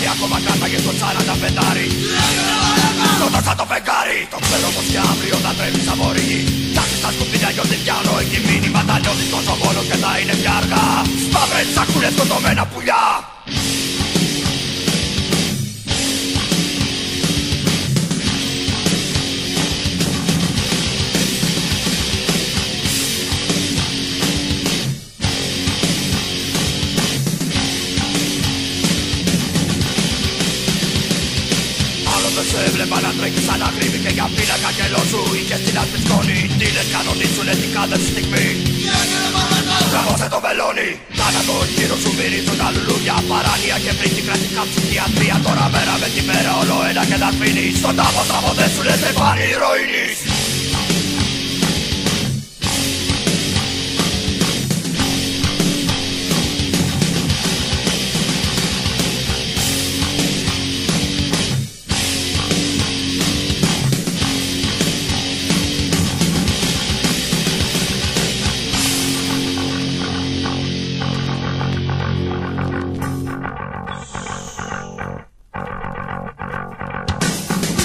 φεγγάρι, ακόμα κράταγε στο 45. Σκότωσα το φεγγάρι, το ξέρω πως και αύριο θα τρέμει σαν μωρή. Ψάχνεις τα σκουπίδια γιορτή πιάνω, εκεί μήνυμα τα νιώθεις τόσο μόνο και θα είναι πια αργά. Σπάβρες σακούλες σκοτωμένα πουλιά. Σε έβλεπα να τρέχεις σαν αγρίμι και για πίνακα κελό σου είχες την άσπρη σκόνη. Τι λες κανονίσουνε την κάθε στιγμή. Τραβώσε το βελόνι. Θάνατο γύρω σου μυρίζουν τα λουλούδια. Παράνοια και φρύχτικρα στην ψυχιατρία. Τώρα μέρα με τη μέρα όλο ένα και τα αφήνεις. Στον τάφο τραβωδέσουνε σε πάλι ηρωίνης.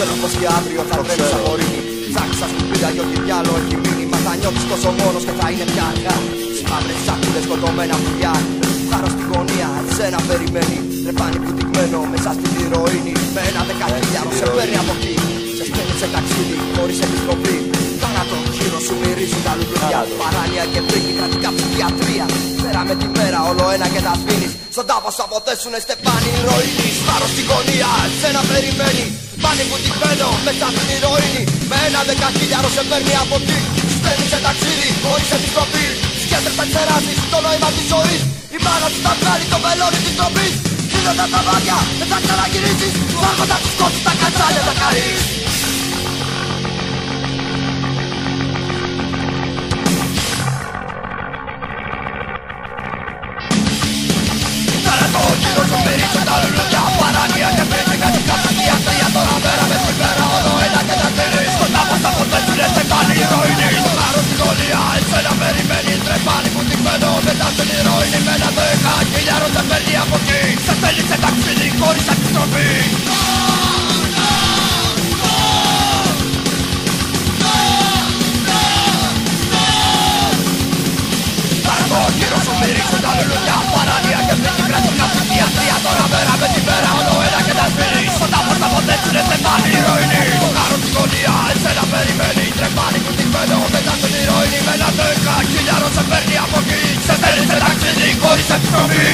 Ξέρω πως και αύριο θα τρέμει σαν μωρίνη. Ψάχνεις στα σκουπίδια γιορτή διάλο έχει μήνυμα. Θα νιώθεις τόσο μόνος και θα είναι πια αργά. Στις μαύρες σακούλες σκοτωμένα πουλιά. Χάρο στη γωνία, εσένα περιμένει. Τρεπάνι πουτυγμένο μέσα στην ηρωίνη. Με ένα δεκαχίλιαρο σε παίρνει από εκεί. Σε στέλνει σε ταξίδι χωρίς επιστροφή. Θάνατο γύρω σου μυρίζουν τα λουλούδια. Παράνοια και φρίκη κρατικά ψυχιατρία. Μέρα με τη μέρα όλο ένα και τα σβήνεις. Στον τάφο σου αποτέσουνε στεφάνι ηρωίνης. Χάρο στη γωνία, εσένα περιμένει. Πάνι βουτυγμένο μέσα στην ηρωίνη. Με ένα δεκαχίλιαρο σε παίρνει από εκεί. Στέλνει σε ταξίδι χωρίς επιστροφή. Σκέφτεσαι θα ξεράσεις το νόημα της ζωής. Η μάνα σου θα βγάλει το βελόνι της τροπής. Κλείνοντα τα μάτια δεν θα ξαναγυρίσεις. Φάγοντα τους κότσους τα κατσάλια θα χαρείς. Γύρω σου μυρίζουν τα λουλούδια. Παράνοια και φρύχτικα στην ψυχιατρία. Τώρα μέρα με τη μέρα όλο ένα και τα αφήνεις. Στον τάφο θα αποτέσουνε σε πάλι ηρωίνη. Στο χάρο στη γωνία, εσένα περιμένει. Τρεπάνι πουτυγμένο μετά στην ηρωίνη. Με ένα δεκαχίλιαρο σε παίρνει από εκεί. Σε στέλνει σε ταξίδι χωρίς επιστροφή. Γύρω σου μυρίζουν τα λουλούδια. Παράνοια και φρύχτικα στην ψυχιατρία. Τώρα μέρα με τη μέρα όλο ένα και τα αφήνεις. Στον τάφο θα αποτέσουνε σε πάλι ηρωίνη. Στο χάρο στη γωνία, εσένα περιμένει. Τρεπάνι πουτυγμένο μετά στην ηρωίνη. Με ένα δεκαχίλιαρο σε παίρνει από εκεί. Σε στέλνει σε ταξίδι χωρίς επιστροφή.